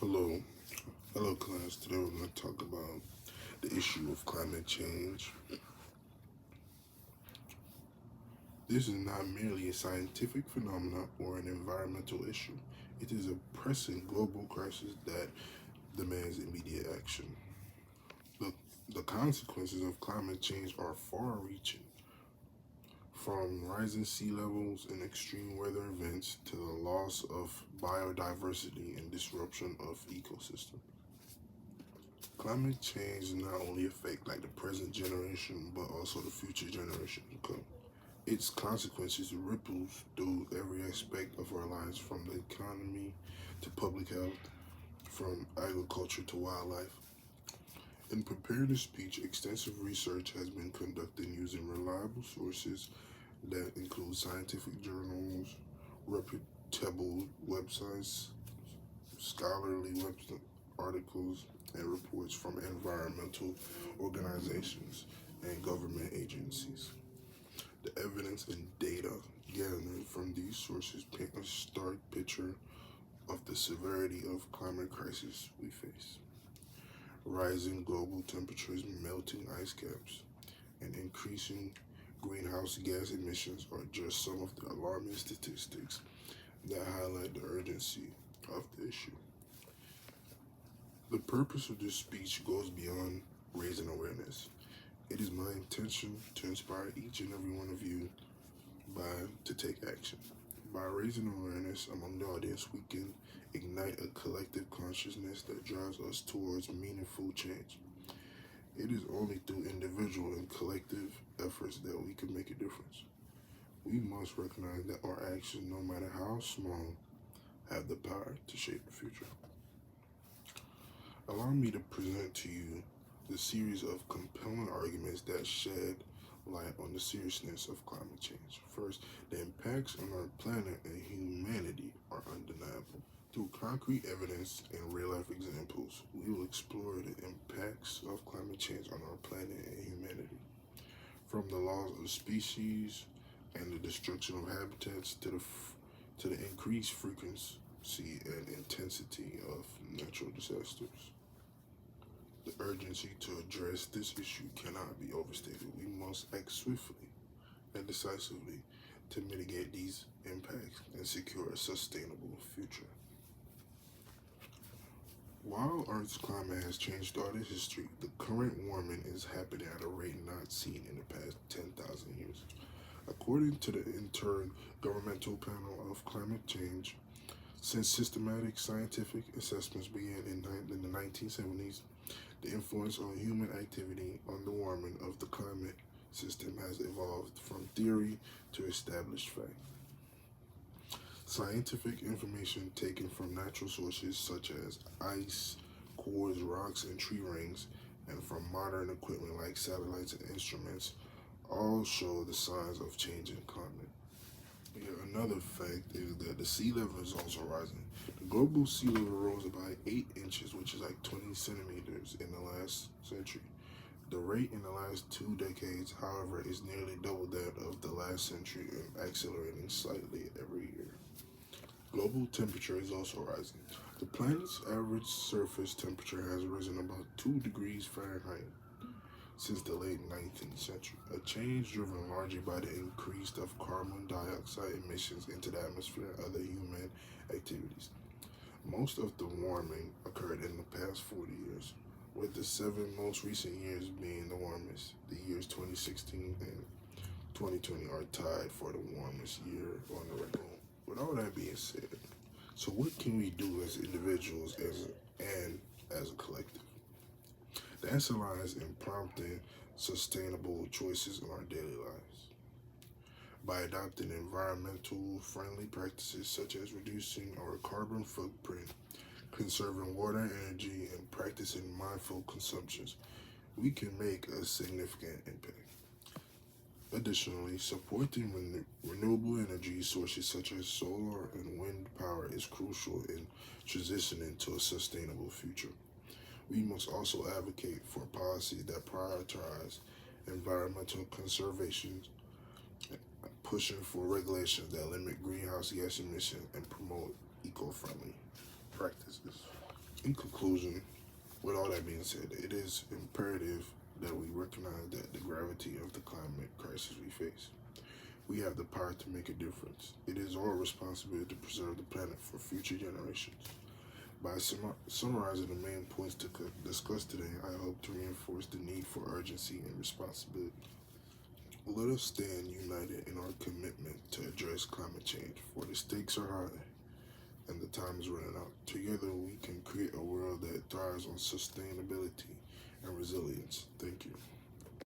Hello, hello class. Today we're going to talk about the issue of climate change. This is not merely a scientific phenomenon or an environmental issue. It is a pressing global crisis that demands immediate action. The, the consequences of climate change are far-reaching, from rising sea levels and extreme weather events to the loss of biodiversity and disruption of ecosystems. Climate change not only affect the present generation but also the future generation to come. Its consequences ripples through every aspect of our lives, from the economy to public health, from agriculture to wildlife. In preparing this speech, extensive research has been conducted using reliable sources that include scientific journals, reputable websites, scholarly articles, and reports from environmental organizations and government agencies. The evidence and data gathered from these sources paint a stark picture of the severity of climate crisis we face. Rising global temperatures, melting ice caps, and increasing greenhouse gas emissions are just some of the alarming statistics that highlight the urgency of the issue. The purpose of this speech goes beyond raising awareness. It is my intention to inspire each and every one of you to take action. By raising awareness among the audience, we can ignite a collective consciousness that drives us towards meaningful change. It is only through individual and collective efforts that we can make a difference. We must recognize that our actions, no matter how small, have the power to shape the future. Allow me to present to you the series of compelling arguments that shed light on the seriousness of climate change. First, the impacts on our planet and humanity are undeniable. Through concrete evidence and real-life examples, we will explore the impacts of climate change on our planet and humanity. From the loss of species and the destruction of habitats to the increased frequency and intensity of natural disasters. The urgency to address this issue cannot be overstated. We must act swiftly and decisively to mitigate these impacts and secure a sustainable future. While Earth's climate has changed throughout its history, the current warming is happening at a rate not seen in the past 10,000 years. According to the Intergovernmental Panel of Climate Change, since systematic scientific assessments began in the 1970s, the influence on human activity on the warming of the climate system has evolved from theory to established fact. Scientific information taken from natural sources such as ice, cores, rocks, and tree rings, and from modern equipment like satellites and instruments, all show the signs of changing climate. Another fact is that the sea level is also rising. The global sea level rose about 8 inches, which is like 20 centimeters in the last century. The rate in the last 2 decades, however, is nearly double that of the last century and accelerating slightly every year. Global temperature is also rising. The planet's average surface temperature has risen about 2 degrees Fahrenheit since the late 19th century, a change driven largely by the increase of carbon dioxide emissions into the atmosphere and other human activities. Most of the warming occurred in the past 40 years, with the 7 most recent years being the warmest. The years 2016 and 2020 are tied for the warmest year on the record. With all that being said, so what can we do as individuals and as a collective? The answer lies in prompting sustainable choices in our daily lives. By adopting environmental friendly practices such as reducing our carbon footprint, conserving water and energy, and practicing mindful consumptions, we can make a significant impact. Additionally, supporting renewable energy sources such as solar and wind power is crucial in transitioning to a sustainable future. We must also advocate for policies that prioritize environmental conservation, pushing for regulations that limit greenhouse gas emissions and promote eco-friendly practices. In conclusion, with all that being said, it is imperative that we recognize that the gravity of the climate crisis we face. We have the power to make a difference. It is our responsibility to preserve the planet for future generations. By summarizing the main points to discuss today, I hope to reinforce the need for urgency and responsibility. Let us stand united in our commitment to address climate change, for the stakes are high and the time is running out. Together, we can create a world that thrives on sustainability and resilience. Thank you.